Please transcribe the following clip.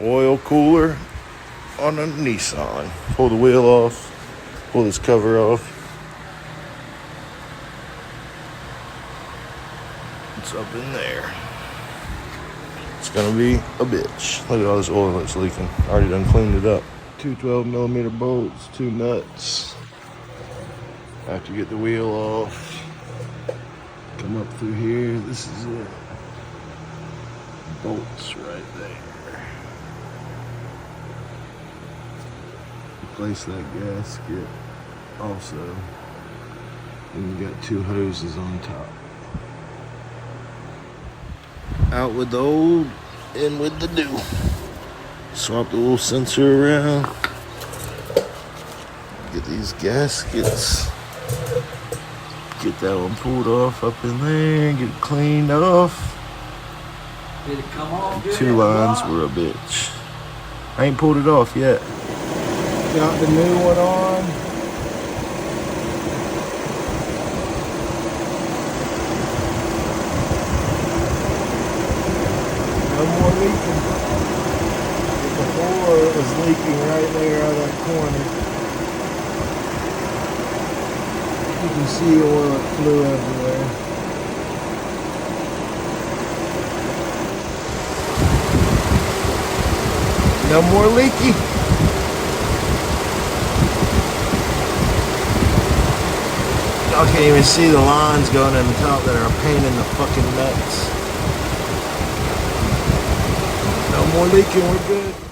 oil cooler on a Nissan. Pull the wheel off, pull this cover off. It's up in there. It's gonna be a bitch. Look at all this oil that's leaking. Already done cleaned it up. Two 12mm bolts, two nuts. Have to get the wheel off. Come up through here. This is it. Bolts right there. Replace that gasket also. And you got two hoses on top. Out with the old, in with the new. Swap the little sensor around. Get these gaskets. Get that one pulled off up in there. Get it cleaned off. Did it come off good? Two lines were a bitch. I ain't pulled it off yet. Got the new one on. No more leaking. Before it was leaking right there out of that corner. You can see oil that flew everywhere. No more leaky. Y'all can't even see the lines going in the top that are a pain in the fucking nuts. No more leaking, we're good.